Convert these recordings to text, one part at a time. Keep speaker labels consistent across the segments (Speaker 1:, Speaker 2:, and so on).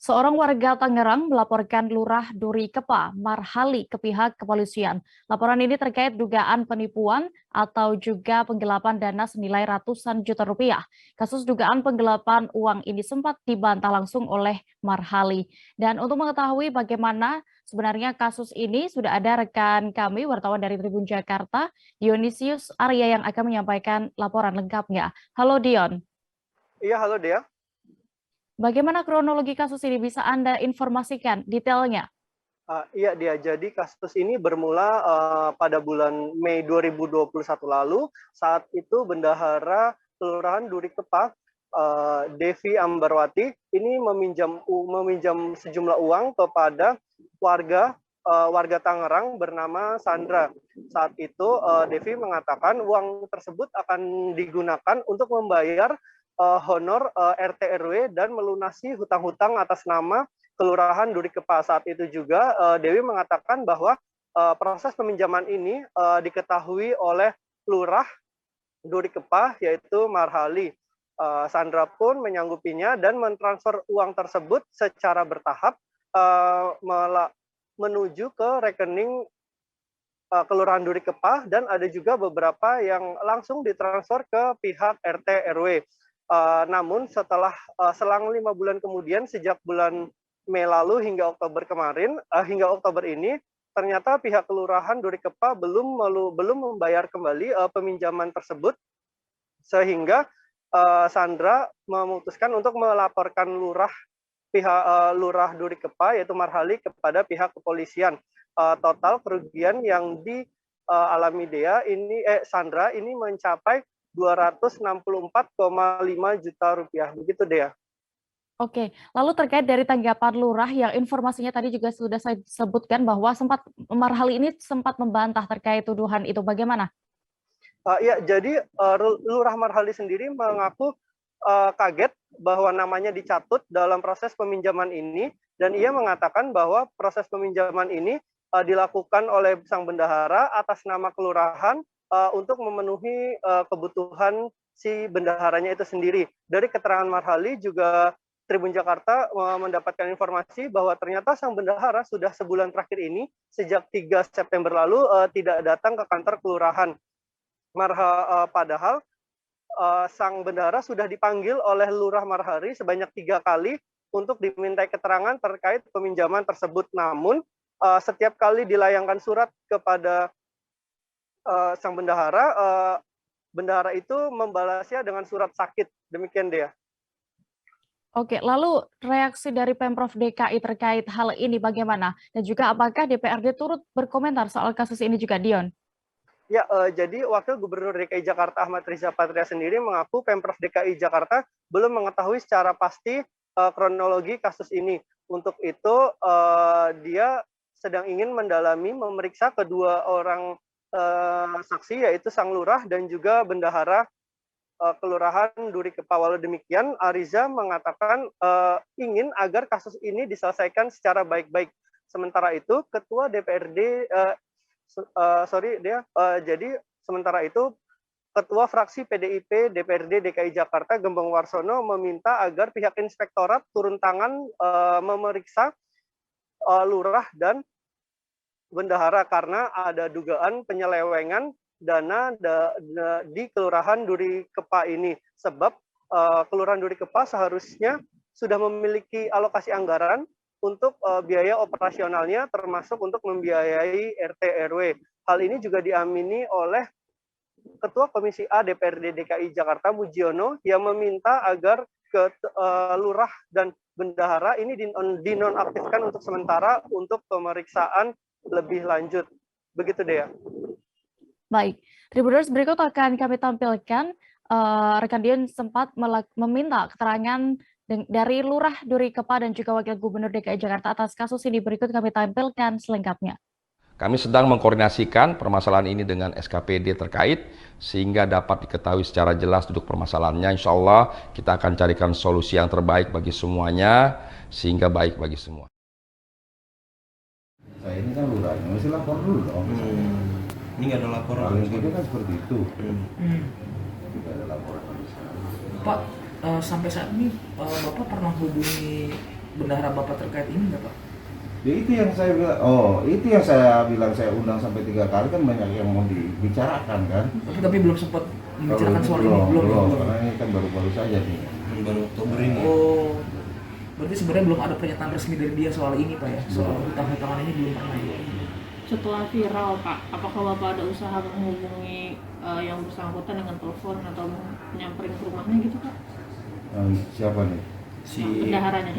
Speaker 1: Seorang warga Tangerang melaporkan Lurah Duri Kepa, Marhali ke pihak kepolisian. Laporan ini terkait dugaan penipuan atau juga penggelapan dana senilai ratusan juta rupiah. Kasus dugaan penggelapan uang ini sempat dibantah langsung oleh Marhali. Dan untuk mengetahui bagaimana sebenarnya kasus ini, sudah ada rekan kami, wartawan dari Tribun Jakarta, Dionysius Arya yang akan menyampaikan laporan lengkapnya. Halo Dion.
Speaker 2: Iya, halo Dea.
Speaker 1: Bagaimana kronologi kasus ini? Bisa Anda informasikan detailnya?
Speaker 2: Iya Dea, jadi kasus ini bermula pada bulan Mei 2021 lalu. Saat itu Bendahara Kelurahan Duri Kepa, Devi Ambarwati, ini meminjam sejumlah uang kepada warga Tangerang bernama Sandra. Saat itu Devi mengatakan uang tersebut akan digunakan untuk membayar honor RT RW dan melunasi hutang-hutang atas nama Kelurahan Duri Kepa. Saat itu juga Dewi mengatakan bahwa proses peminjaman ini diketahui oleh Lurah Duri Kepa, yaitu Marhali. Sandra pun menyanggupinya dan mentransfer uang tersebut secara bertahap menuju ke rekening Kelurahan Duri Kepa, dan ada juga beberapa yang langsung ditransfer ke pihak RT RW. Namun setelah selang 5 bulan kemudian, sejak bulan Mei lalu hingga Oktober kemarin, hingga Oktober ini, ternyata pihak Kelurahan Duri Kepa belum membayar kembali peminjaman tersebut, sehingga Sandra memutuskan untuk melaporkan Lurah Duri Kepa, yaitu Marhali, kepada pihak kepolisian. Total kerugian yang dialami Sandra ini mencapai 264,5 juta rupiah. Begitu Dea.
Speaker 1: Oke, lalu terkait dari tanggapan Lurah yang informasinya tadi juga sudah saya sebutkan bahwa Marhali ini sempat membantah terkait tuduhan itu, bagaimana?
Speaker 2: Ya, jadi Lurah Marhali sendiri mengaku kaget bahwa namanya dicatut dalam proses peminjaman ini, dan ia mengatakan bahwa proses peminjaman ini dilakukan oleh sang bendahara atas nama kelurahan untuk memenuhi kebutuhan si bendaharanya itu sendiri. Dari keterangan Marhali juga Tribun Jakarta mendapatkan informasi bahwa ternyata sang bendahara sudah sebulan terakhir ini, sejak 3 September lalu, tidak datang ke kantor kelurahan. Padahal sang bendahara sudah dipanggil oleh Lurah Marhali sebanyak 3 kali untuk dimintai keterangan terkait peminjaman tersebut. Namun setiap kali dilayangkan surat kepada sang bendahara itu membalasnya dengan surat sakit. Demikian dia.
Speaker 1: Oke, lalu reaksi dari Pemprov DKI terkait hal ini bagaimana? Dan juga apakah DPRD turut berkomentar soal kasus ini juga, Dion?
Speaker 2: Ya, jadi Wakil Gubernur DKI Jakarta Ahmad Riza Patria sendiri mengaku Pemprov DKI Jakarta belum mengetahui secara pasti kronologi kasus ini. Untuk itu dia sedang ingin memeriksa kedua orang saksi, yaitu Sang Lurah dan juga Bendahara Kelurahan Duri Kepa. Walau demikian, Riza mengatakan ingin agar kasus ini diselesaikan secara baik-baik. Sementara itu, Ketua DPRD jadi sementara itu Ketua Fraksi PDIP DPRD DKI Jakarta Gembong Warsono meminta agar pihak inspektorat turun tangan memeriksa lurah dan bendahara karena ada dugaan penyelewengan dana di Kelurahan Duri Kepa ini. Sebab Kelurahan Duri Kepa seharusnya sudah memiliki alokasi anggaran untuk biaya operasionalnya, termasuk untuk membiayai RT RW. Hal ini juga diamini oleh Ketua Komisi A DPRD DKI Jakarta Mujiono, yang meminta agar lurah dan bendahara ini dinonaktifkan untuk sementara untuk pemeriksaan lebih lanjut. Begitu Dea.
Speaker 1: Baik, Tribuners, berikut akan kami tampilkan rekan Dion sempat meminta keterangan dari Lurah Duri Kepa dan juga Wakil Gubernur DKI Jakarta atas kasus ini. Berikut kami tampilkan selengkapnya.
Speaker 3: Kami sedang mengkoordinasikan permasalahan ini dengan SKPD terkait sehingga dapat diketahui secara jelas duduk permasalahannya. Insya Allah kita akan carikan solusi yang terbaik bagi semuanya sehingga baik bagi semua.
Speaker 4: Saya ini kan lurahnya, mesti lapor dulu dong.
Speaker 5: Ini nggak ada laporan.
Speaker 4: Itu kan seperti itu. Tidak ada laporan.
Speaker 5: Pak, sampai saat ini Bapak pernah hubungi
Speaker 6: bendahara Bapak terkait ini nggak Pak?
Speaker 4: Ya itu yang saya bilang, itu yang saya bilang saya undang sampai 3 kali kan banyak yang mau dibicarakan kan.
Speaker 6: Tapi belum sempat membicarakan soal ini,
Speaker 4: belum, karena ini kan baru-baru saja nih.
Speaker 5: Baru Oktober ini.
Speaker 6: Oh, berarti sebenarnya belum ada pernyataan resmi dari dia soal ini Pak ya? Soal hutang-hutangan ini belum pernah ya?
Speaker 7: Setelah viral Pak, apakah Bapak ada usaha menghubungi yang bersangkutan dengan telepon atau nyamperin ke rumahnya gitu Pak?
Speaker 4: Siapa nih?
Speaker 5: Si
Speaker 7: Bendaharanya.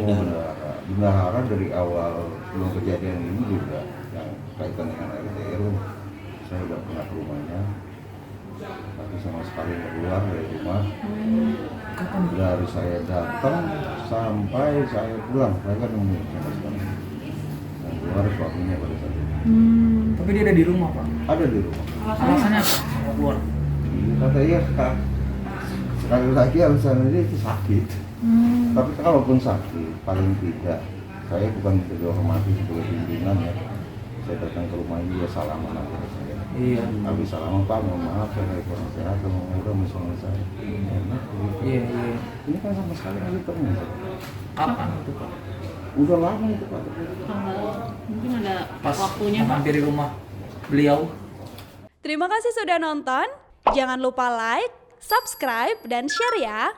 Speaker 4: Bendahara dari awal sebelum kejadian ini juga yang kaitan dengan RTR, saya udah pernah ke rumahnya, tapi sama sekali nggak keluar dari rumah. Dari saya datang sampai saya pulang, saya kan nunggu sama sekali. Dan keluar suaminya pada saat itu.
Speaker 6: Tapi dia ada di rumah Pak?
Speaker 4: Ada di rumah.
Speaker 6: Alasannya apa? Mau keluar?
Speaker 4: Kata iya, sekali lagi alasannya dia itu sakit. Tapi kalaupun sakit, paling tidak saya bukan dihormati sebagai pimpinan ya. Saya datang ke rumah dia salaman aja saya.
Speaker 6: Iya.
Speaker 4: Habis salaman Pak, mohon maaf saya kurang sehat, udah misalnya saya. Enak.
Speaker 6: Iya.
Speaker 4: Ini kan sama sekali nggak pernah.
Speaker 6: Kapan itu Pak?
Speaker 4: Udah lama itu Pak.
Speaker 7: Tanggal mungkin ada
Speaker 6: Pas
Speaker 7: waktunya Pak.
Speaker 6: hampir di rumah beliau.
Speaker 8: Terima kasih sudah nonton. Jangan lupa like, subscribe, dan share ya.